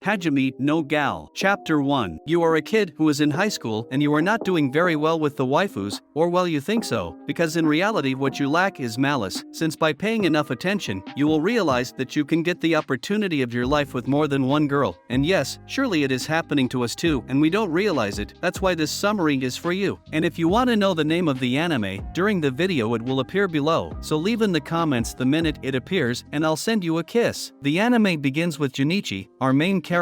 Hajimete no Gal. Chapter 1. You are a kid who is in high school and you are not doing very well with the waifus, or well you think so, because in reality what you lack is malice, since by paying enough attention, you will realize that you can get the opportunity of your life with more than one girl. And yes, surely it is happening to us too and we don't realize it. That's why this summary is for you. And if you want to know the name of the anime, during the video it will appear below, so leave in the comments the minute it appears and I'll send you a kiss. The anime begins with Junichi, our main character,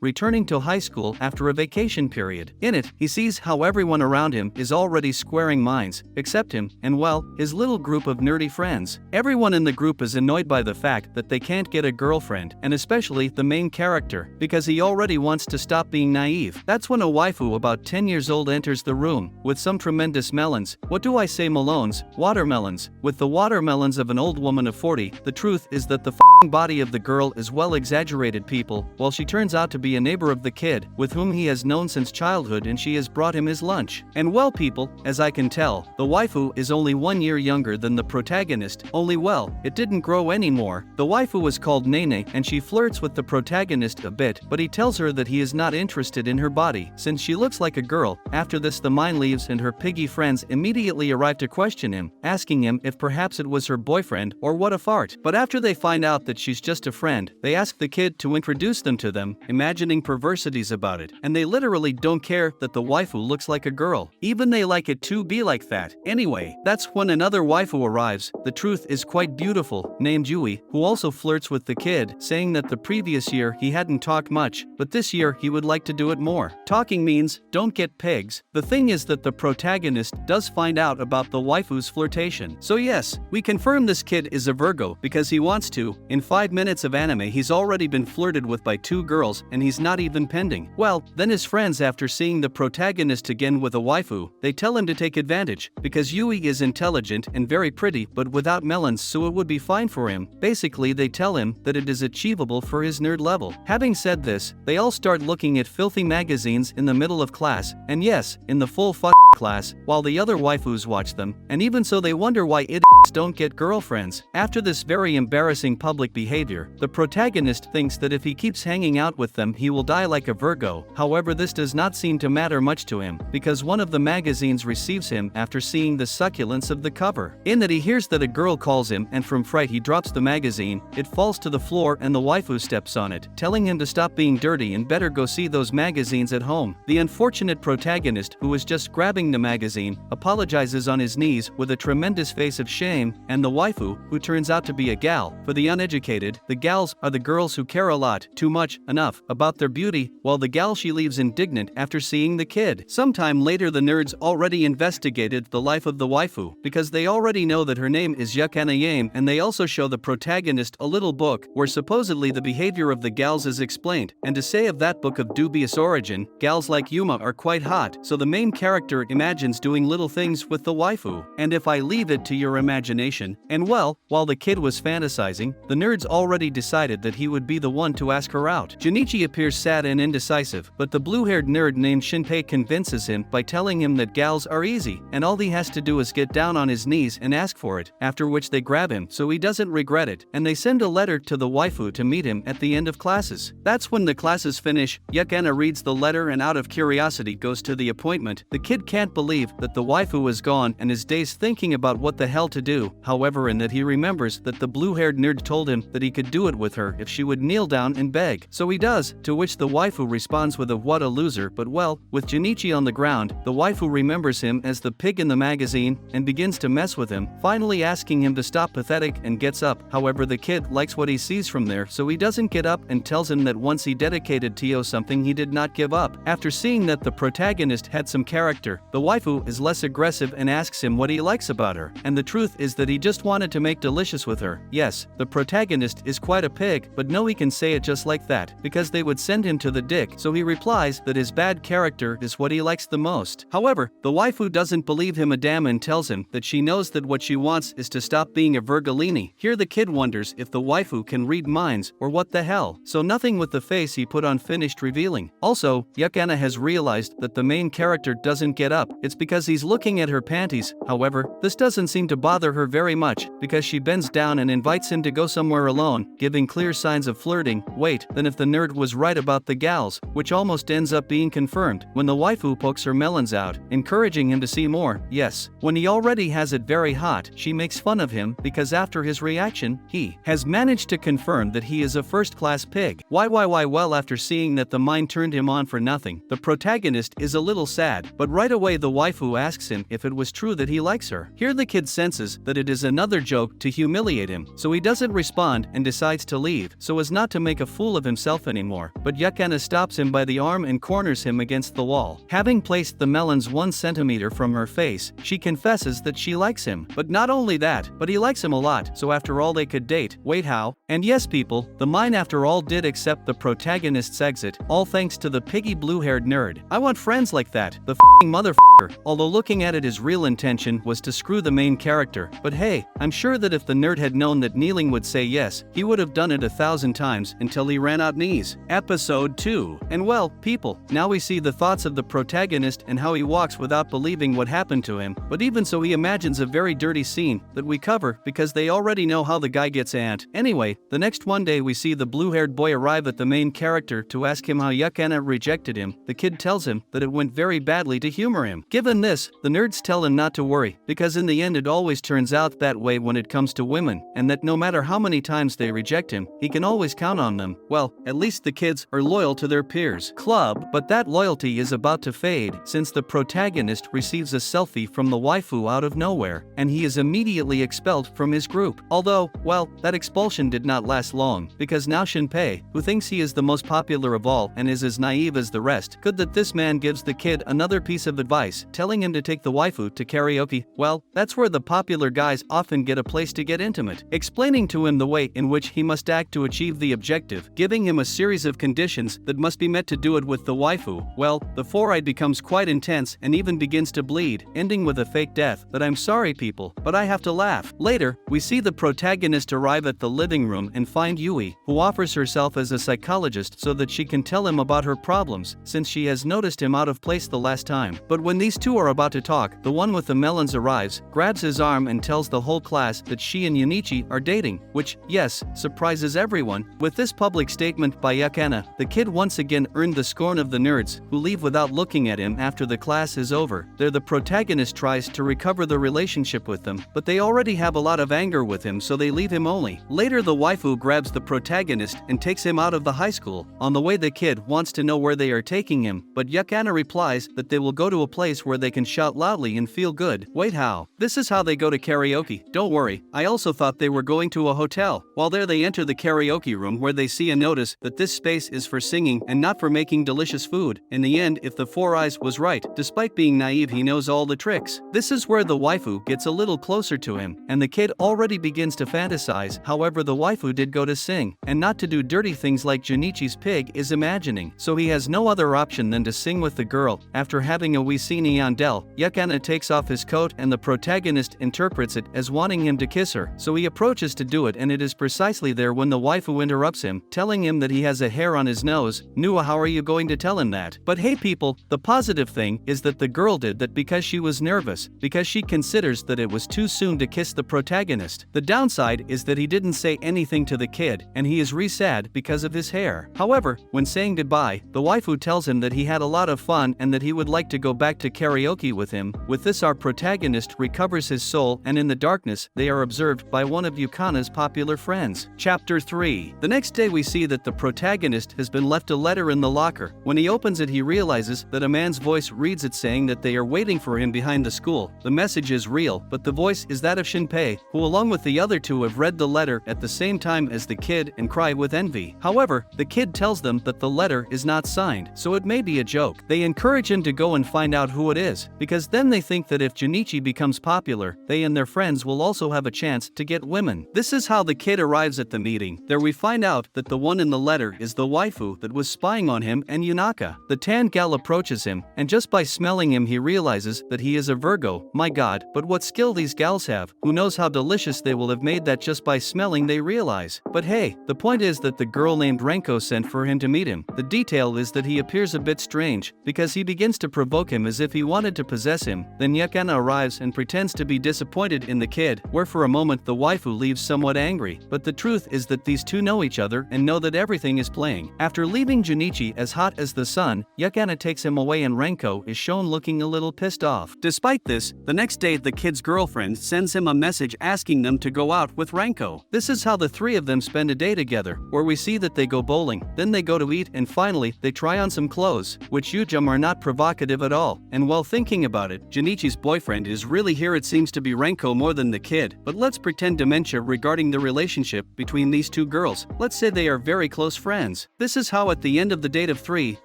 returning to high school after a vacation period. In it, he sees how everyone around him is already squaring minds, except him, and well, his little group of nerdy friends. Everyone in the group is annoyed by the fact that they can't get a girlfriend, and especially the main character, because he already wants to stop being naive. That's when a waifu about 10 years old enters the room, with some tremendous melons. What do I say, melons? Watermelons. With the watermelons of an old woman of 40, the truth is that the body of the girl is well exaggerated, people, while she turns out to be a neighbor of the kid, with whom he has known since childhood, and she has brought him his lunch. And well, people, as I can tell, the waifu is only 1 year younger than the protagonist, only well, it didn't grow anymore. The waifu is called Nene and she flirts with the protagonist a bit, but he tells her that he is not interested in her body, since she looks like a girl. After this, the mine leaves and her piggy friends immediately arrive to question him, asking him if perhaps it was her boyfriend or what a fart. But after they find out that she's just a friend, they ask the kid to introduce them to them, imagining perversities about it, and they literally don't care that the waifu looks like a girl. Even they like it to be like that. Anyway, that's when another waifu arrives. The truth is quite beautiful, named Yui, who also flirts with the kid, saying that the previous year he hadn't talked much, but this year he would like to do it more. Talking means don't get pegs. The thing is that the protagonist does find out about the waifu's flirtation. So yes, we confirm this kid is a Virgo because he wants to. In 5 minutes of anime he's already been flirted with by 2 girls and he's not even pending. Well, then his friends, after seeing the protagonist again with a waifu, they tell him to take advantage, because Yui is intelligent and very pretty but without melons, so it would be fine for him. Basically they tell him that it is achievable for his nerd level. Having said this, they all start looking at filthy magazines in the middle of class, and yes, in the full class, while the other waifus watch them, and even so they wonder why idiots don't get girlfriends. After this very embarrassing public behavior, the protagonist thinks that if he keeps hanging out with them he will die like a Virgo. However, this does not seem to matter much to him, because one of the magazines receives him after seeing the succulence of the cover. In that he hears that a girl calls him, and from fright he drops the magazine, it falls to the floor and the waifu steps on it, telling him to stop being dirty and better go see those magazines at home. The unfortunate protagonist, who is just grabbing the magazine, apologizes on his knees with a tremendous face of shame, and the waifu, who turns out to be a gal. For the uneducated, the gals are the girls who care a lot, too much, enough, about their beauty, while the gal, she leaves indignant after seeing the kid. Sometime later the nerds already investigated the life of the waifu, because they already know that her name is Yukana Yame, and they also show the protagonist a little book where supposedly the behavior of the gals is explained, and to say of that book of dubious origin, gals like Yuma are quite hot, so the main character imagines doing little things with the waifu. And if I leave it to your imagination, and well, while the kid was fantasizing, the nerds already decided that he would be the one to ask her out. Junichi appears sad and indecisive, but the blue-haired nerd named Shinpei convinces him by telling him that gals are easy, and all he has to do is get down on his knees and ask for it, after which they grab him so he doesn't regret it, and they send a letter to the waifu to meet him at the end of classes. That's when the classes finish. Yukana reads the letter and out of curiosity goes to the appointment. The kid can't believe that the waifu is gone and is dazed thinking about what the hell to do. However, in that he remembers that the blue-haired nerd told him that he could do it with her if she would kneel down and beg. So he does, to which the waifu responds with a what a loser. But well, with Junichi on the ground, the waifu remembers him as the pig in the magazine and begins to mess with him, finally asking him to stop pathetic, and gets up. However, the kid likes what he sees from there, so he doesn't get up and tells him that once he dedicated Tio something he did not give up. After seeing that the protagonist had some character, the waifu is less aggressive and asks him what he likes about her, and the truth is that he just wanted to make delicious with her. Yes, the protagonist is quite a pig, but no, he can say it just like that, because they would send him to the dick, so he replies that his bad character is what he likes the most. However, the waifu doesn't believe him a damn and tells him that she knows that what she wants is to stop being a Virgolini. Here the kid wonders if the waifu can read minds or what the hell, so nothing with the face he put on finished revealing. Also, Yukana has realized that the main character doesn't get up. It's because he's looking at her panties. However, this doesn't seem to bother her very much, because she bends down and invites him to go somewhere alone, giving clear signs of flirting. Wait, then if the the nerd was right about the gals, which almost ends up being confirmed when the waifu pokes her melons out, encouraging him to see more. Yes, when he already has it very hot, she makes fun of him because after his reaction, he has managed to confirm that he is a first-class pig. Why? Well, after seeing that the mind turned him on for nothing, the protagonist is a little sad, but right away the waifu asks him if it was true that he likes her. Here the kid senses that it is another joke to humiliate him, so he doesn't respond and decides to leave, so as not to make a fool of himself anymore. But Yukana stops him by the arm and corners him against the wall. Having placed the melons 1 centimeter from her face, she confesses that she likes him. But not only that, but he likes him a lot, so after all they could date. Wait, how? And yes people, the mine after all did accept the protagonist's exit, all thanks to the piggy blue-haired nerd. I want friends like that, the f***ing motherfucker. Although looking at it his real intention was to screw the main character, but hey, I'm sure that if the nerd had known that kneeling would say yes, he would have done it 1,000 times until he ran out knees. Episode 2. And well, people, now we see the thoughts of the protagonist and how he walks without believing what happened to him, but even so he imagines a very dirty scene that we cover because they already know how the guy gets ant. Anyway, the next one day we see the blue-haired boy arrive at the main character to ask him how Yukana rejected him. The kid tells him that it went very badly to humor him. Given this, the nerds tell him not to worry, because in the end it always turns out that way when it comes to women, and that no matter how many times they reject him, he can always count on them. Well, at least the kids are loyal to their peers' club, but that loyalty is about to fade since the protagonist receives a selfie from the waifu out of nowhere, and he is immediately expelled from his group. Although, well, that expulsion did not last long, because now Shinpei, who thinks he is the most popular of all and is as naive as the rest, could that this man gives the kid another piece of advice, telling him to take the waifu to karaoke. Well, that's where the popular guys often get a place to get intimate, explaining to him the way in which he must act to achieve the objective, giving him a series of conditions that must be met to do it with the waifu. Well, the four-eyed becomes quite intense and even begins to bleed, ending with a fake death. But I'm sorry people, but I have to laugh. Later, we see the protagonist arrive at the living room and find Yui, who offers herself as a psychologist so that she can tell him about her problems, since she has noticed him out of place the last time. But when these two are about to talk, the one with the melons arrives, grabs his arm and tells the whole class that she and Junichi are dating, which, yes, surprises everyone. With this public statement by Yukana, the kid once again earned the scorn of the nerds, who leave without looking at him after the class is over. There the protagonist tries to recover the relationship with them, but they already have a lot of anger with him, so they leave him only. Later the waifu grabs the protagonist and takes him out of the high school. On the way the kid wants to know where they are taking him, but Yukana replies that they will go to a place where they can shout loudly and feel good. Wait, how? This is how they go to karaoke. Don't worry, I also thought they were going to a hotel. While there they enter the karaoke room where they see a notice that this space is for singing and not for making delicious food. In the end, if the Four Eyes was right, despite being naive he knows all the tricks. This is where the waifu gets a little closer to him, and the kid already begins to fantasize. However, the waifu did go to sing, and not to do dirty things like Junichi's pig is imagining, so he has no other option than to sing with the girl. After having a wee scene yandel, Yukana takes off his coat and the protagonist interprets it as wanting him to kiss her, so he approaches to do it, and it is precisely there when the waifu interrupts him, telling him that he has a hair on his nose. Nua, how are you going to tell him that? But hey people, the positive thing is that the girl did that because she was nervous, because she considers that it was too soon to kiss the protagonist. The downside is that he didn't say anything to the kid, and he is sad because of his hair. However, when saying goodbye, the waifu tells him that he had a lot of fun and that he would like to go back to karaoke with him. With this our protagonist recovers his soul, and in the darkness, they are observed by one of Yukana's popular friends. Chapter 3. The next day we see that the protagonist has been left a letter in the locker. When he opens it he realizes that a man's voice reads it saying that they are waiting for him behind the school. The message is real, but the voice is that of Shinpei, who along with the other two have read the letter at the same time as the kid and cry with envy. However, the kid tells them that the letter is not signed, so it may be a joke. They encourage him to go and find out who it is, because then they think that if Junichi becomes popular, they and their friends will also have a chance to get women. This is how the kid arrives at the meeting. There we find out that the one in the letter is the waifu that was spying on him and Yunaka. The tan gal approaches him, and just by smelling him he realizes that he is a Virgo. My god, but what skill these gals have. Who knows how delicious they will have made that just by smelling they realize. But hey, the point is that the girl named Renko sent for him to meet him. The detail is that he appears a bit strange, because he begins to provoke him as if he wanted to possess him. Then Yukana arrives and pretends to be disappointed in the kid, where for a moment the waifu leaves somewhat angry. But the truth is that these two know each other and know that everything everything is playing. After leaving Junichi as hot as the sun, Yukana takes him away and Renko is shown looking a little pissed off. Despite this, the next day the kid's girlfriend sends him a message asking them to go out with Renko. This is how the three of them spend a day together, where we see that they go bowling, then they go to eat, and finally, they try on some clothes, which Yujum are not provocative at all. And while thinking about it, Junichi's boyfriend is really here. It seems to be Renko more than the kid, but let's pretend dementia regarding the relationship between these two girls. Let's say they are very close friends. This is how at the end of the date of 3,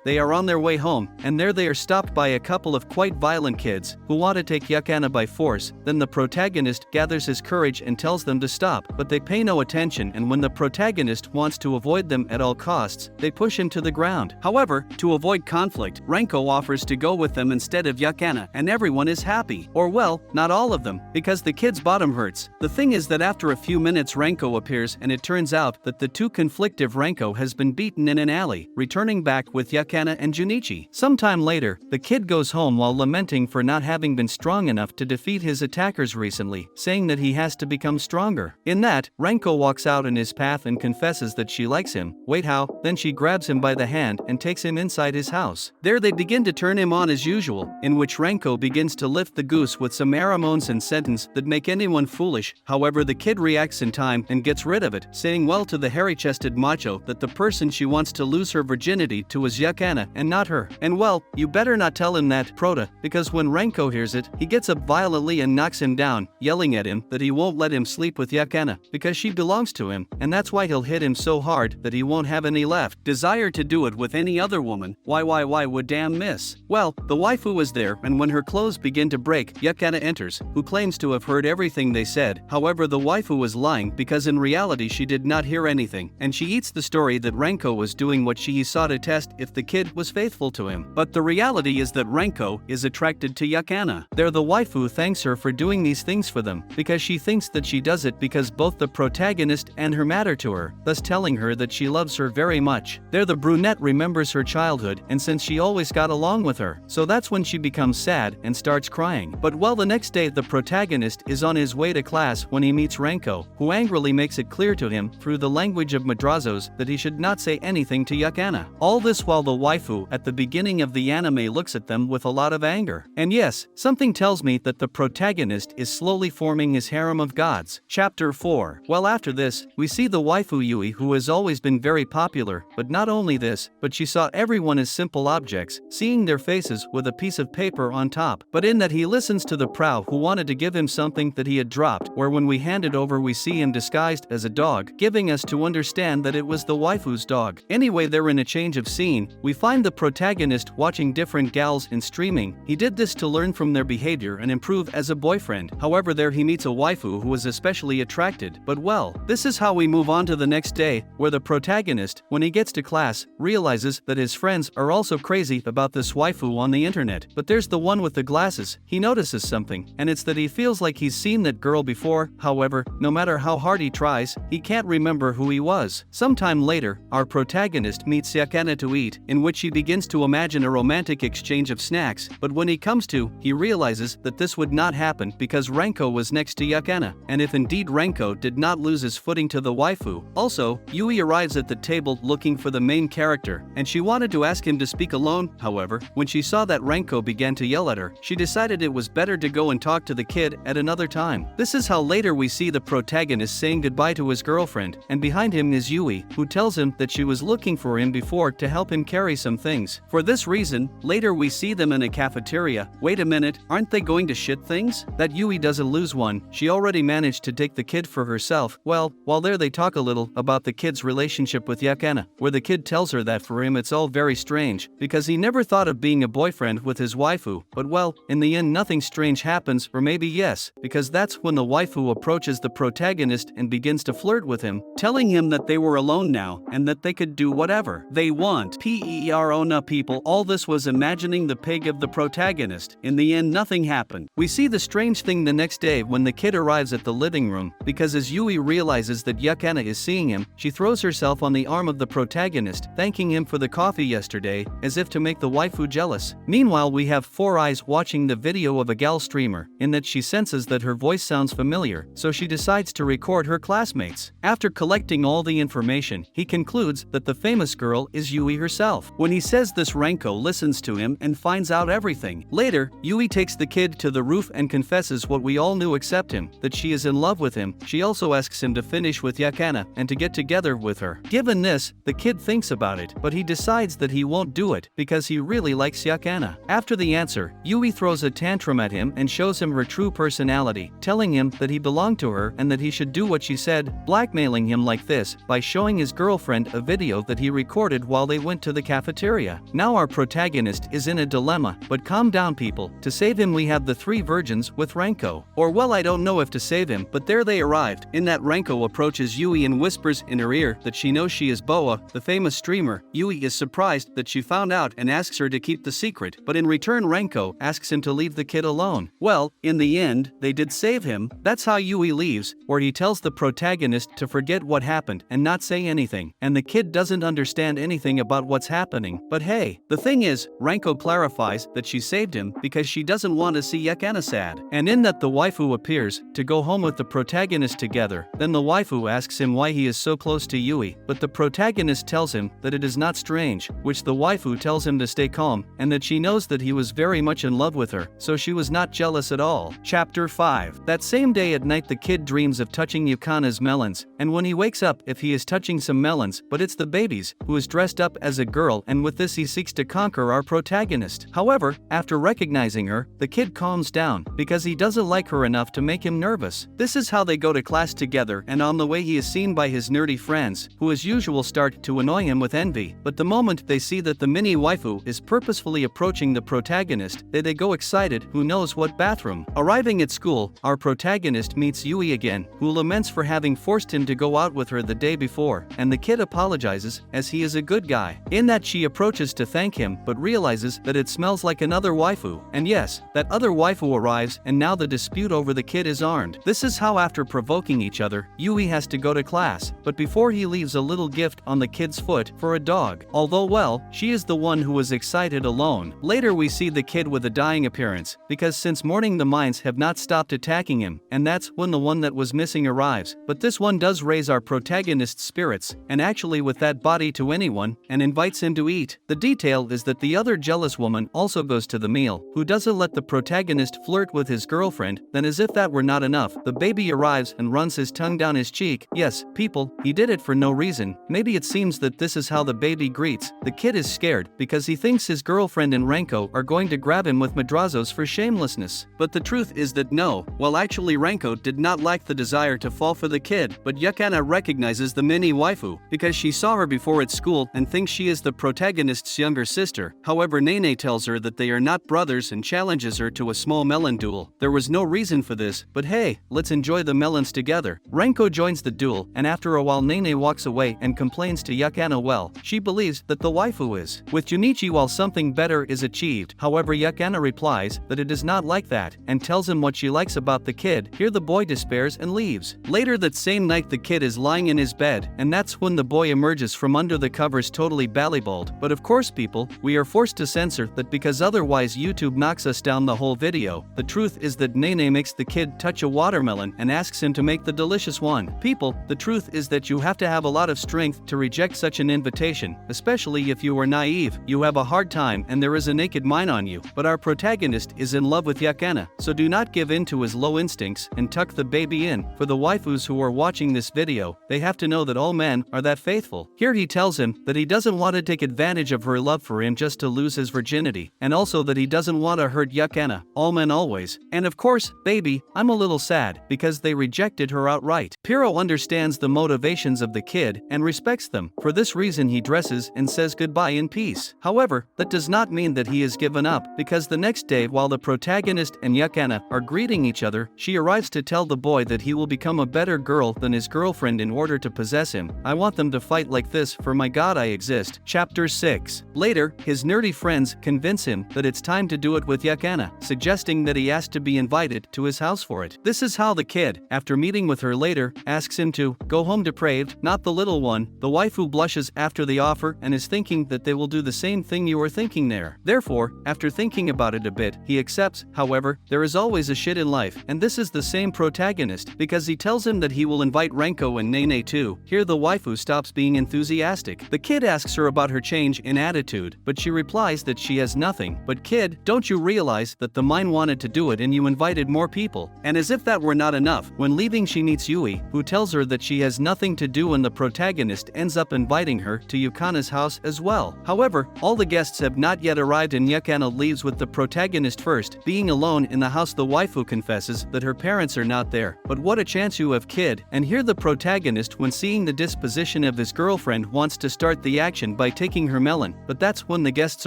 they are on their way home, and there they are stopped by a couple of quite violent kids who want to take Yukana by force. Then the protagonist gathers his courage and tells them to stop, but they pay no attention, and when the protagonist wants to avoid them at all costs, they push him to the ground. However, to avoid conflict, Renko offers to go with them instead of Yukana, and everyone is happy. Or well, not all of them, because the kid's bottom hurts. The thing is that after a few minutes Renko appears, and it turns out that the too conflictive Renko has been beaten in an alley, returning back with Yukana and Junichi. Sometime later, the kid goes home while lamenting for not having been strong enough to defeat his attackers recently, saying that he has to become stronger. In that, Renko walks out in his path and confesses that she likes him. Wait, how? Then she grabs him by the hand and takes him inside his house. There they begin to turn him on as usual, in which Renko begins to lift the goose with some pheromones and sentence that make anyone foolish. However, the kid reacts in time and gets rid of it, saying well to the hairy-chested macho that the person she wants to lose her virginity to is Yukana and not her. And well, you better not tell him that, Prota, because when Renko hears it, he gets up violently and knocks him down, yelling at him that he won't let him sleep with Yukana because she belongs to him, and that's why he'll hit him so hard that he won't have any left desire to do it with any other woman. Why would damn miss? Well, the waifu was there, and when her clothes begin to break, Yukana enters, who claims to have heard everything they said. However, the waifu was lying because in reality she did not hear anything, and she eats the story that Renko was doing what she saw to test if the kid was faithful to him. But the reality is that Renko is attracted to Yukana. There the waifu thanks her for doing these things for them, because she thinks that she does it because both the protagonist and her matter to her, thus telling her that she loves her very much. There the brunette remembers her childhood, and since she always got along with her, so that's when she becomes sad and starts crying. But well, the next day the protagonist is on his way to class when he meets Renko, who angrily makes it clear to him through the language of madrazos that he should not say anything to Yukana. All this while the waifu at the beginning of the anime looks at them with a lot of anger. And yes, something tells me that the protagonist is slowly forming his harem of gods. Chapter 4. Well, after this, we see the waifu Yui, who has always been very popular, but not only this, but she saw everyone as simple objects, seeing their faces with a piece of paper on top. But in that he listens to the prau who wanted to give him something that he had dropped, where when we hand it over we see him disguised as a dog, giving us to understand that it was the waifu's dog. Anyway, there in a change of scene, we find the protagonist watching different gals in streaming. He did this to learn from their behavior and improve as a boyfriend. However, there he meets a waifu who was especially attracted. But well, this is how we move on to the next day, where the protagonist, when he gets to class, realizes that his friends are also crazy about this waifu on the internet. But there's the one with the glasses. He notices something, and it's that he feels like he's seen that girl before. However, no matter how hard he tries, he can't remember who he was. Sometime later, our protagonist meets Yukana to eat, in which he begins to imagine a romantic exchange of snacks, but when he comes to, he realizes that this would not happen because Renko was next to Yukana, and if indeed Renko did not lose his footing to the waifu. Also, Yui arrives at the table looking for the main character, and she wanted to ask him to speak alone. However, when she saw that Renko began to yell at her, she decided it was better to go and talk to the kid at another time. This is how later we see the protagonist saying goodbye to his girlfriend, and behind him is Yui, who tells him that she was looking for him before to help him carry some things. For this reason, later we see them in a cafeteria. Wait a minute, aren't they going to shit things? That Yui doesn't lose one, she already managed to take the kid for herself. Well, while there they talk a little about the kid's relationship with Yukana, where the kid tells her that for him it's all very strange, because he never thought of being a boyfriend with his waifu. But well, in the end nothing strange happens, or maybe yes, because that's when the waifu approaches the protagonist and begins to flirt with him, telling him that they were alone now, and that they could do whatever they want. Perona people, all this was imagining the pig of the protagonist. In the end nothing happened. We see the strange thing the next day when the kid arrives at the living room, because as Yui realizes that Yukana is seeing him, she throws herself on the arm of the protagonist, thanking him for the coffee yesterday, as if to make the waifu jealous. Meanwhile, we have Four Eyes watching the video of a gal streamer, in that she senses that her voice sounds familiar, so she decides to record her classmates. After collecting all the information, he concludes that the famous girl is Yui herself. When he says this, Renko listens to him and finds out everything. Later, Yui takes the kid to the roof and confesses what we all knew except him, that she is in love with him. She also asks him to finish with Yukana and to get together with her. Given this, the kid thinks about it, but he decides that he won't do it because he really likes Yukana. After the answer, Yui throws a tantrum at him and shows him her true personality, telling him that he belonged to her and that he should do what she said, blackmailing him like this by showing his girlfriend a video that he recorded while they went to the cafeteria. Now our protagonist is in a dilemma, but calm down people. To save him we have the three virgins with Renko. Or well, I don't know if to save him, but there they arrived. In that, Renko approaches Yui and whispers in her ear that she knows she is Boa, the famous streamer. Yui is surprised that she found out and asks her to keep the secret, but in return Renko asks him to leave the kid alone. Well, in the end, they did save him. That's how Yui leaves, where he tells the protagonist to forget what happened and not say anything, and the kid doesn't understand anything about what's happening. But hey, the thing is, Renko clarifies that she saved him because she doesn't want to see Yukana sad. And in that, the waifu appears to go home with the protagonist together. Then the waifu asks him why he is so close to Yui, but the protagonist tells him that it is not strange, which the waifu tells him to stay calm, and that she knows that he was very much in love with her, so she was not jealous at all. Chapter 5. That same day at night the kid dreams of touching Yukana's melons, and when he wakes up, if he is touching some melons, but it's the baby's, who is dressed up as a girl, and with this he seeks to conquer our protagonist. However, after recognizing her, the kid calms down, because he doesn't like her enough to make him nervous. This is how they go to class together, and on the way he is seen by his nerdy friends, who as usual start to annoy him with envy. But the moment they see that the mini waifu is purposefully approaching the protagonist, they go excited, who knows what bathroom. Arriving at school, our protagonist meets Yui again, who laments for having forced him to go out with her the day before, and the kid apologizes, as he is a good guy. In that, she approaches to thank him, but realizes that it smells like another waifu, and yes, that other waifu arrives, and now the dispute over the kid is armed. This is how, after provoking each other, Yui has to go to class, but before he leaves a little gift on the kid's foot for a dog. Although well, she is the one who was excited alone. Later we see the kid with a dying appearance, because since morning the mines have not stopped attacking him, and that's when the one that was missing arrives. But this one does raise our protagonist's spirits, and actually with that body to anyone, and invites him to eat. The detail is that the other jealous woman also goes to the meal, who doesn't let the protagonist flirt with his girlfriend. Then, as if that were not enough, the baby arrives and runs his tongue down his cheek. Yes, people, he did it for no reason. Maybe it seems that this is how the baby greets. The kid is scared because he thinks his girlfriend and Renko are going to grab him with madrazos for shamelessness. But the truth is that no, well actually Renko did not lack the desire to fall for the kid, but Yukana recognizes the mini waifu because she saw her before at school and thinks she is the protagonist's younger sister. However, Nene tells her that they are not brothers and challenges her to a small melon duel. There was no reason for this, but hey, let's enjoy the melons together. Renko joins the duel, and after a while Nene walks away and complains to Yukana. Well, she believes that the waifu is with Junichi while something better is achieved. However, Yukana replies that it is not like that, and tells him what she likes about the kid. Here the boy despairs and leaves. Later that same night the kid is lying in his bed, and that's when the boy emerges from under the covers totally ballyballed. But of course people, we are forced to censor that because otherwise YouTube knocks us down the whole video. The truth is that Nene makes the kid touch a watermelon and asks him to make the delicious one. People, the truth is that you have to have a lot of strength to reject such an invitation, especially if you are naive. You have a hard time and there is a naked mine on you. But our protagonist is in love with Yukana, so do not give in to his low instincts and tuck the baby in. For the waifus who are watching this video, they have to know that all men are that faithful. Here he tells him that he doesn't want to take advantage of her love for him just to lose his virginity, and also that he doesn't want to hurt Yukana. All men always. And of course, baby, I'm a little sad because they rejected her outright. Piro understands the motivations of the kid and respects them. For this reason he dresses and says goodbye in peace. However, that does not mean that he has given up, because the next day while the protagonist and Yukana are greeting each other, she arrives to tell the boy that he will become a better girl than his girlfriend in order to possess him. I want them to fight like this, for my god I exist. Chapter 6. Later, his nerdy friends convince him that it's time to do it with Yukana, suggesting that he asked to be invited to his house for it. This is how the kid, after meeting with her later, asks him to go home depraved, not the little one. The waifu blushes after the offer and is thinking that they will do the same thing you are thinking there. Therefore, after thinking about it a bit, he accepts. However, there is always a shit in life, and this is the same protagonist, because he tells him that he will invite Renko and Nene too. Here the waifu waifu stops being enthusiastic. The kid asks her about her change in attitude, but she replies that she has nothing. But kid, don't you realize that the mine wanted to do it and you invited more people? And as if that were not enough, when leaving she meets Yui, who tells her that she has nothing to do, and the protagonist ends up inviting her to Yukana's house as well. However, all the guests have not yet arrived and Yukana leaves with the protagonist first. Being alone in the house, the waifu confesses that her parents are not there. But what a chance you have, kid. And here the protagonist, when seeing the disposition of his girlfriend, wants to start the action by taking her melon. But that's when the guests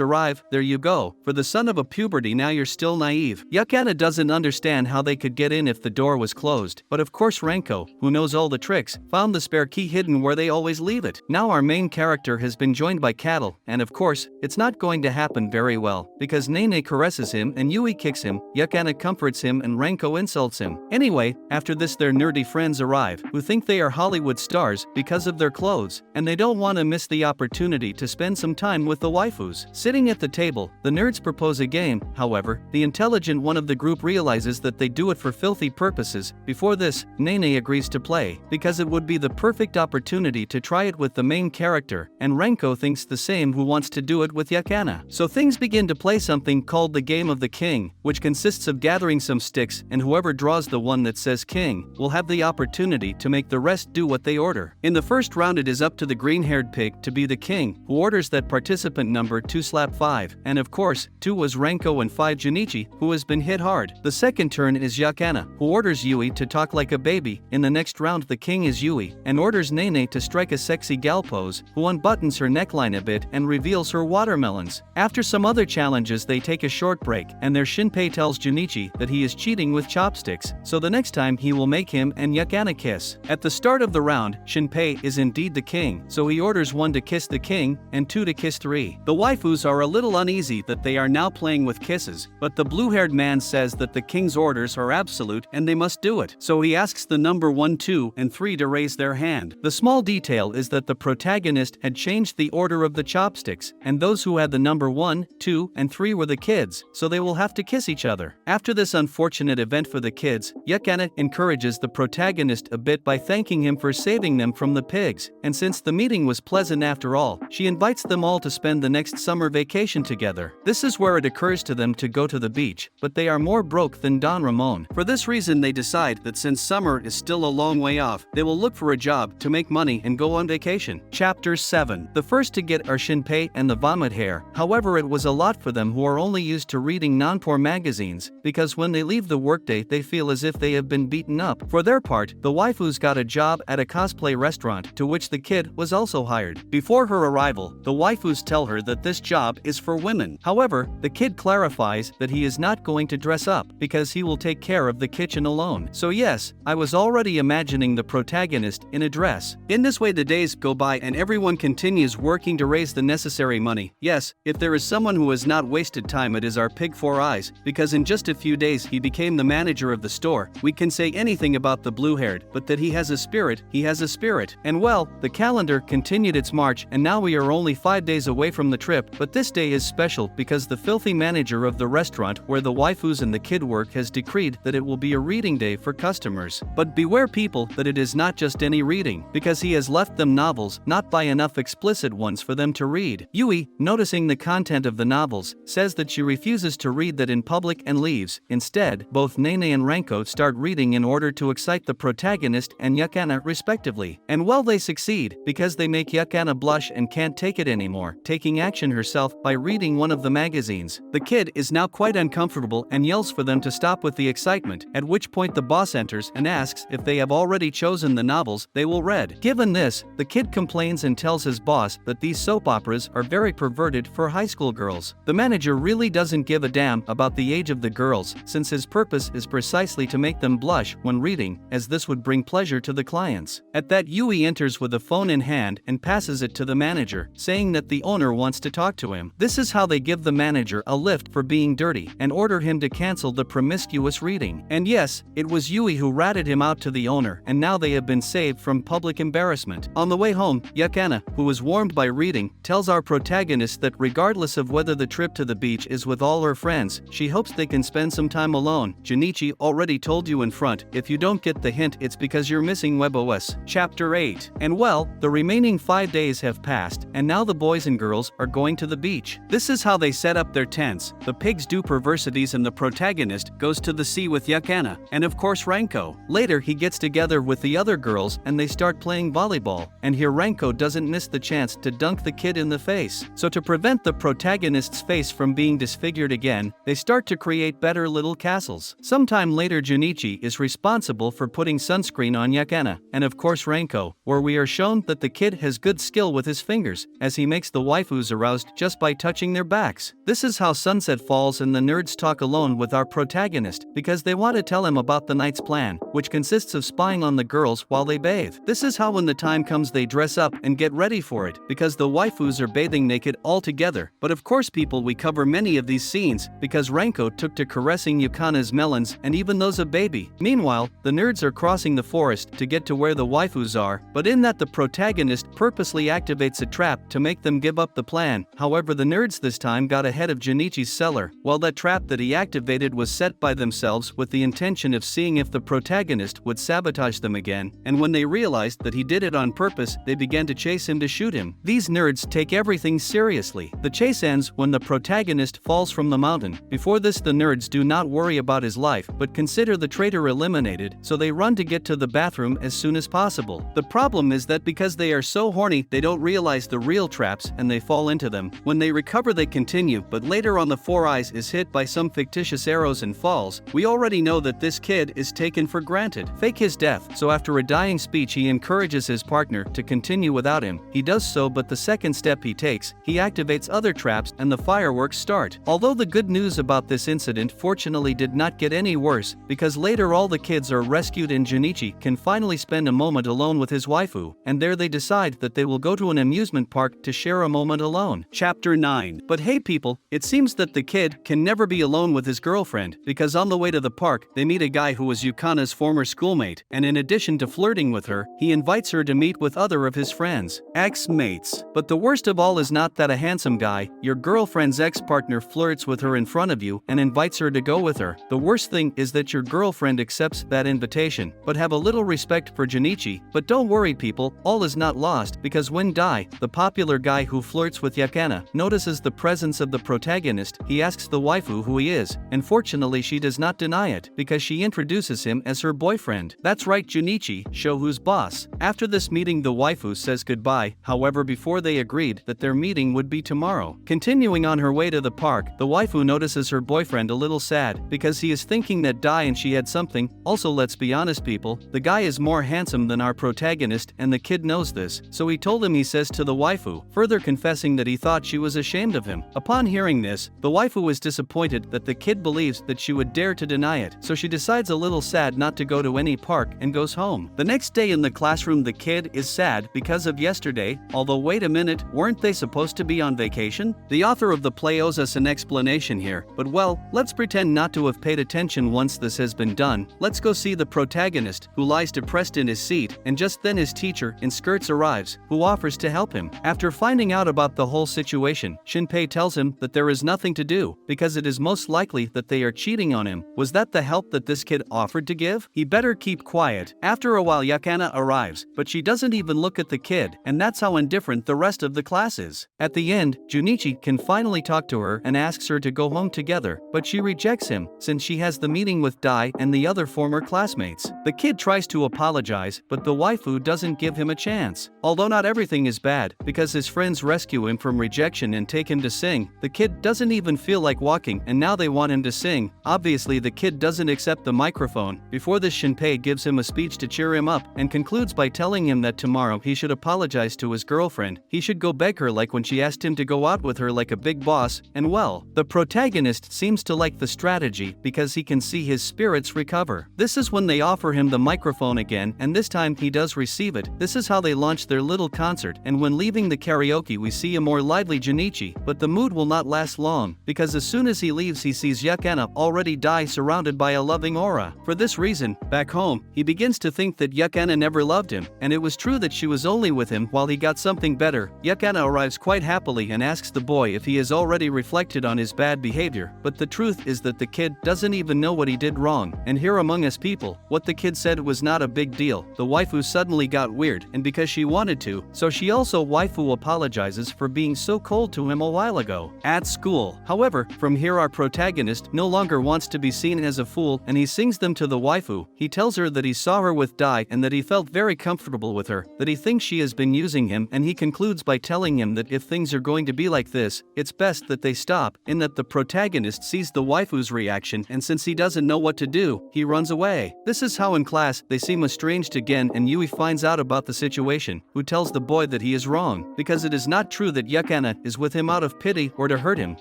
arrive. There you go. For the son of a puberty, now you're still naive. Yukana doesn't understand how they could get in if the door was closed. But of course Renko, who knows all the tricks, found the spare key hidden where they always leave it. Now our main character has been joined by cattle, and of course, it's not going to happen very well, because Nene caresses him and Yui kicks him, Yukana comforts him and Renko insults him. Anyway, after this their nerdy friends arrive, who think they are Hollywood stars because of their clothes, and they don't want to miss the opportunity to spend some time with the waifus. Sitting at the table, the nerds propose a game. However, the intelligent one of the group realizes that they do it for filthy purposes. Before this, Nene agrees to play, because it would be the perfect opportunity to try it with the main character, and Renko thinks the same, who wants to do it with Yukana. So things begin to play something called the Game of the King, which consists of gathering some sticks, and whoever draws the one that says king will have the opportunity to make the rest do what they order. In the first round it is up to the green-haired pig to be the king, who orders that participant number 2 slap 5, and of course, 2 was Renko and 5 Junichi, who has been hit hard. The second turn is Yukana, who orders Yui to talk like a baby. In the next round the king is Yui, and orders Nene to strike a sexy gal pose, who unbuttons her neckline a bit and reveals her watermelons. After some other challenges they take a short break, and their Shinpei tells Junichi that he is cheating with chopsticks, so the next time he will make him and Yukana kiss. At the start of the round, Shinpei is indeed the king, so he orders 1 to kiss the king, and 2 to kiss 3. The waifus are a little uneasy that they are now playing with kisses, but the blue-haired man says that the king's orders are absolute and they must do it, so he asks the number 1, 2, and 3 to raise their hand. The small detail is that the protagonist had changed the order of the chopsticks, and those who had the number 1, 2, and 3 were the kids, so they will have to kiss each other. After this unfortunate event for the kids, Yukana encourages the protagonist a bit by thanking him for saving them from the pigs, and since the meeting was pleasant after all, she invites them all to spend the next summer vacation together. This is where it occurs to them to go to the beach, but they are more broke than Don Ramon. For this reason they decide that since summer is still a long way off, they will look for a job to make money and go on vacation. Chapter 7. The first to get are Shinpei and the vomit hair. However, it was a lot for them, who are only used to reading non-porn magazines, because when they leave the workday they feel as if they have been beaten up. For their part, the waifus got a job at a cosplay restaurant, to which the kid was also hired. Before her arrival, the waifus tell her that this job is for women. However, the kid clarifies that he is not going to dress up, because he will take care of the kitchen alone. So yes, I was already imagining the protagonist in a dress. In this way the days go by and everyone continues working to raise the necessary money. Yes, if there is someone who has not wasted time, it is our pig 4 eyes, because in just a few days he became the manager of the store. We can say anything about the blue-haired, but that he has a spirit, he has a spirit. And well, the calendar continued its march, and now we are only 5 days away from the trip, but this day is special because the filthy manager of the restaurant where the waifus and the kid work has decreed that it will be a reading day for customers. But beware people, that it is not just any reading, because he has left them novels, not by enough explicit ones for them to read. Yui, noticing the content of the novels, says that she refuses to read that in public and leaves. Instead, both Nene and Renko start reading in order to excite the protagonist and Yukana respectively. And well, they succeed, because they make Yukana blush and can't take it anymore, taking action herself by reading one of the magazines. The kid is now quite uncomfortable and yells for them to stop with the excitement, at which point the boss enters and asks if they have already chosen the novels they will read. Given this, the kid complains and tells his boss that these soap operas are very perverted for high school girls. The manager really doesn't give a damn about the age of the girls, since his purpose is precisely to make them blush when reading, as this would bring pleasure to the clients. At that, Yui enters with a phone in hand and passes it to the manager, saying that the owner wants to talk to him. This is how they give the manager a lift for being dirty and order him to cancel the promiscuous reading. And yes, it was Yui who ratted him out to the owner, and now they have been saved from public embarrassment. On the way home, Yukana, who was warmed by reading, tells our protagonist that regardless of whether the trip to the beach is with all her friends, she hopes they can spend some time alone. Junichi already told you in front, if you don't get the hint it's because you're missing WebOS. Chapter 8. night. And well, the remaining 5 days have passed, and now the boys and girls are going to the beach. This is how they set up their tents. The pigs do perversities and the protagonist goes to the sea with Yukana, and of course Ranko. Later he gets together with the other girls and they start playing volleyball, and here Ranko doesn't miss the chance to dunk the kid in the face. So to prevent the protagonist's face from being disfigured again, they start to create better little castles. Sometime later Junichi is responsible for putting sunscreen on Yukana, and of course Ranko, where we are shown that the kid has good skill with his fingers, as he makes the waifus aroused just by touching their backs. This is how sunset falls and the nerds talk alone with our protagonist, because they want to tell him about the night's plan, which consists of spying on the girls while they bathe. This is how when the time comes they dress up and get ready for it, because the waifus are bathing naked all together. But of course people, we cover many of these scenes, because Ranko took to caressing Yukana's melons and even those of baby. Meanwhile, the nerds are crossing the forest to get to where the waifus are, but in that the protagonist purposely activates a trap to make them give up the plan. However, the nerds this time got ahead of Junichi's cellar, while that trap that he activated was set by themselves with the intention of seeing if the protagonist would sabotage them again, and when they realized that he did it on purpose, they began to chase him to shoot him. These nerds take everything seriously. The chase ends when the protagonist falls from the mountain. Before this, the nerds do not worry about his life, but consider the traitor eliminated, so they run to get to the bathroom as soon as possible. The problem is that because they are so horny, they don't realize the real traps and they fall into them. When they recover they continue, but later on the Four Eyes is hit by some fictitious arrows and falls. We already know that this kid is taken for granted. Fake his death, so after a dying speech he encourages his partner to continue without him. He does so, but the second step he takes, he activates other traps and the fireworks start. Although the good news about this incident fortunately did not get any worse, because later all the kids are rescued and Junichi can finally spend a moment alone with his waifu, and there they decide that they will go to an amusement park to share a moment alone. Chapter 9. But hey people, it seems that the kid can never be alone with his girlfriend, because on the way to the park, they meet a guy who was Yukana's former schoolmate, and in addition to flirting with her, he invites her to meet with other of his friends, ex-mates. But the worst of all is not that a handsome guy, your girlfriend's ex-partner flirts with her in front of you and invites her to go with her. The worst thing is that your girlfriend accepts that invitation, but have a little respect for Junichi. But don't worry people, all is not lost, because when Dai, the popular guy who flirts with Yukana, notices the presence of the protagonist, he asks the waifu who he is, and fortunately she does not deny it, because she introduces him as her boyfriend. That's right, Junichi, show who's boss. After this meeting the waifu says goodbye, however before they agreed that their meeting would be tomorrow. Continuing on her way to the park, the waifu notices her boyfriend a little sad, because he is thinking that Dai and she had something. Also, let's be honest people, the guy is more handsome than our protagonist and the kid knows this, so he told him, he says to the waifu, further confessing that he thought she was ashamed of him. Upon hearing this, the waifu is disappointed that the kid believes that she would dare to deny it, so she decides a little sad not to go to any park and goes home. The next day in the classroom the kid is sad because of yesterday, although wait a minute, weren't they supposed to be on vacation? The author of the play owes us an explanation here, but well, let's pretend not to have paid attention once this has been done. Let's go see the protagonist, who lies depressed in his seat, and just then his teacher in skirts arrives, who offers to help him. After finding out about the whole situation, Shinpei tells him that there is nothing to do, because it is most likely that they are cheating on him. Was that the help that this kid offered to give? He better keep quiet. After a while Yukana arrives, but she doesn't even look at the kid, and that's how indifferent the rest of the class is. At the end, Junichi can finally talk to her and asks her to go home together, but she rejects him, since she has the meeting with Dai and the other former classmates. The kid tries to apologize, but the waifu doesn't give him a chance. Although not everything is bad, because his friends rescue him from rejection and take him to sing, the kid doesn't even feel like walking and now they want him to sing. Obviously the kid doesn't accept the microphone. Before this, Shinpei gives him a speech to cheer him up, and concludes by telling him that tomorrow he should apologize to his girlfriend. He should go beg her like when she asked him to go out with her like a big boss, and well, the protagonist seems to like the strategy because he can see his spirits recover. This is when they offer him the microphone again, and this time he does receive it. This is how they launch their little concert, and when leaving the karaoke we see a more lively Junichi, but the mood will not last long, because as soon as he leaves he sees Yukana already die surrounded by a loving aura. For this reason, back home, he begins to think that Yukana never loved him, and it was true that she was only with him while he got something better. Yukana arrives quite happily and asks the boy if he has already reflected on his bad behavior, but the truth is that the kid doesn't even know what he did wrong, and here among us people, what the kid said was not a big deal. The waifu suddenly got weird and because she wanted to, so she also waifu apologizes for being so cold to him a while ago. At school, however, from here our protagonist no longer wants to be seen as a fool and he sings them to the waifu. He tells her that he saw her with Dai and that he felt very comfortable with her, that he thinks she has been using him, and he concludes by telling him that if things are going to be like this, it's best that they stop, in that the protagonist sees the waifu's reaction and since he doesn't know what to do, he runs away. This is how in class they seem estranged again and Yui finds out about the situation, who tells the boy that he is wrong, because it is not true that Yukana is with him out of pity or to hurt him.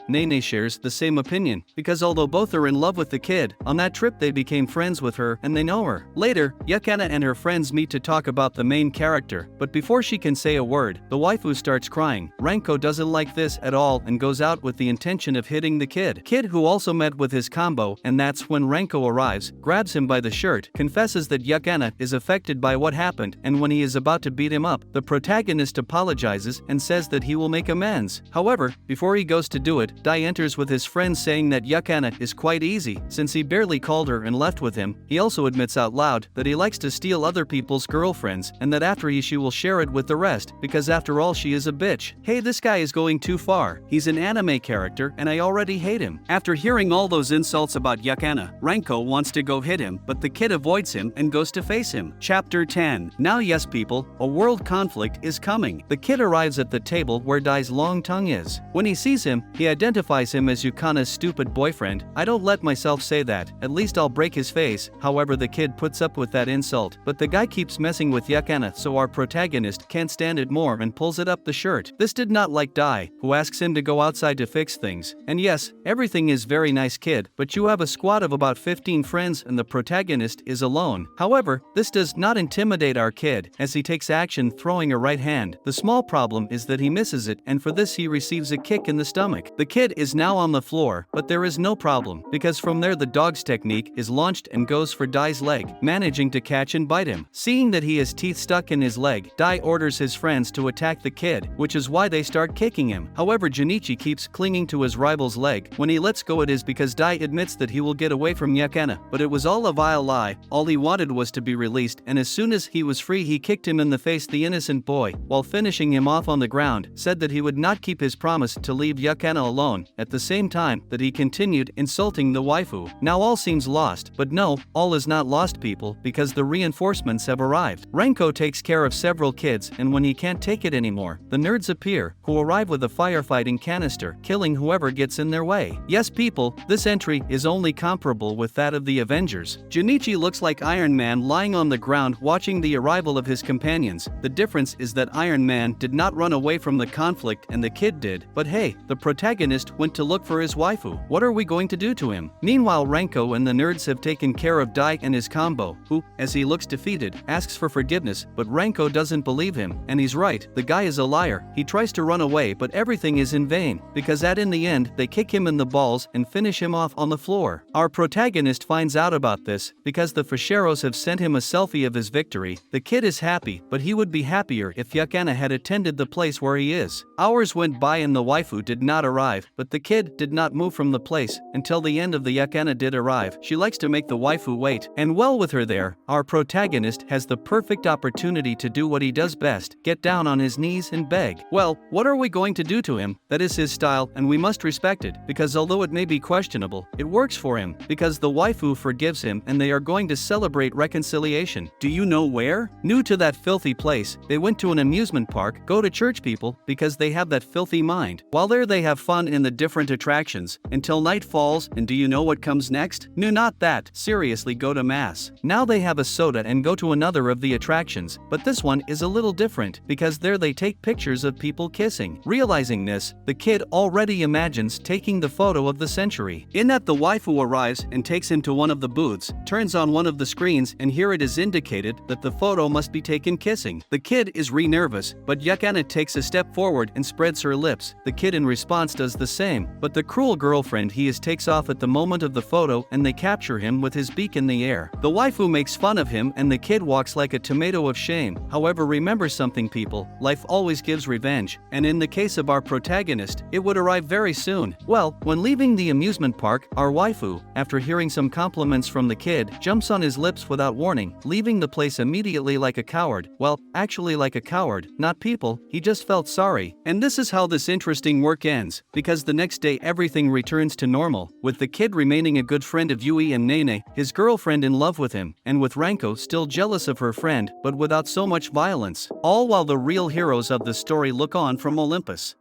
Nene shares the same opinion, because although both are in love with the kid, on that trip they became friends with her and they know her. Later, Yukana and her friends meet to talk about the main character, but before she can say a word, the waifu starts crying. Renko doesn't like this at all and goes out with the intention of hitting the kid who also met with his combo, and that's when Renko arrives, grabs him by the shirt, confesses that Yukana is affected by what happened, and when he is about to beat him up, the protagonist apologizes and says that he will make amends. However, before he goes to do it, Dai enters with his friends saying that Yukana is quite easy, since he barely called her and left with him. He also admits out loud that he likes to steal other people's girlfriends, and that after she will share it with the rest, because after all she is a bitch. Hey, this guy is going too far. He's an anime character and I already hate him. After hearing all those insults about Yukana, Renko wants to go hit him, but the kid avoids him and goes to face him. Chapter 10. Now yes people, a world conflict is coming. The kid arrives at the table where Dai's long tongue is. When he sees him, he identifies him as Yukana's stupid boyfriend. I don't let myself say that, at least I'll break his face. However, the kid puts up with that insult, but the guy keeps messing with Yukana, so our protagonist can't stand it more and pulls it up the shirt. This did not like Dai, who asks him to go outside to fix things. And yes, everything is very nice kid, but you have a squad of about 15 friends and the protagonist is alone. However, this does not intimidate our kid, as he takes action throwing a right hand. The small problem is that he misses it, and for this he receives a kick in the stomach. The kid is now on the floor, but there is no problem, because from there the dog's technique is launched and goes for Dai's leg, managing to catch and bite him. Seeing that he has teeth stuck in his leg, Dai orders his friends to attack the kid, which is why they start kicking him. However, Junichi keeps clinging to his rival's leg. When he lets go, it is because Dai admits that he will get away from Yukana, but it was all a vile lie. All he wanted was to be released, and as soon as he was free he kicked him in the face. The innocent boy, while finishing him off on the ground, said that he would not keep his promise to leave Yukana alone, at the same time that he continued insulting the waifu. Now all seems lost, but no, all is not lost people, because the reinforcements have arrived. Renko takes care of several kids, and when he can't take it anymore, the nerds appear, who arrive with a firefighting canister, killing whoever gets in their way. Yes people, this entry is only comparable with that of the Avengers. Junichi looks like Iron Man lying on the ground watching the arrival of his companions. The difference is that Iron Man did not run away from the conflict and the kid did, but hey, the protagonist went to look for his waifu. What are we going to do to him? Meanwhile, Renko and the nerds have taken care of Dai and his combo, who, as he looks defeated, asks for forgiveness, but Renko doesn't believe him, and he's right, the guy is a liar. He tries to run away, but everything is in vain, because in the end they kick him in the balls and finish him off on the floor. Our protagonist finds out about this, because the Fischeros have sent him a selfie of his victory. The kid is happy, but he would be happier if Yukana had attended the place where he is. Hours went by and the waifu did not arrive, but the kid did not move from the place until the end of the Yukana did arrive. She likes to make the waifu wait, and well, with her there, our protagonist has the perfect opportunity to do what he does best, get down on his knees and beg. Well, what are we going to do to him? That is his style, and we must respect it, because although it may be questionable, it works for him, because the waifu forgives him and they are going to celebrate reconciliation. Do you know where? New to that filthy place, they went to an amusement park, go to church people, because they have that filthy mind. While there they have fun in the different attractions, until night falls, and do you know what comes next? No, not that. Seriously, go to mass. Now they have a soda and go to another of the attractions, but this one is a little different, because there they take pictures of people kissing. Realizing this, the kid already imagines taking the photo of the century. In that, the waifu arrives and takes him to one of the booths, turns on one of the screens, and here it is indicated that the photo must be taken kissing. The kid is nervous, but Yukana takes a step forward and spreads her lips. The kid in response does the same, but the cruel girlfriend he is takes off at the moment of the photo and they capture him with his beak in the air. The waifu makes fun of him and the kid walks like a tomato of shame. However, remember something people, life always gives revenge, and in the case of our protagonist, it would arrive very soon. Well, when leaving the amusement park, our waifu, after hearing some compliments from the kid, jumps on his lips without warning, leaving the place immediately like a coward, well, actually like a coward, not people, he just felt sorry. And this is how this interesting work ends, because the next day everything returns to normal, with the kid remaining a good friend of Yui and Nene, his girlfriend in love with him, and with Ranko still jealous of her friend, but without so much violence, all while the real heroes of the story look on from Olympus.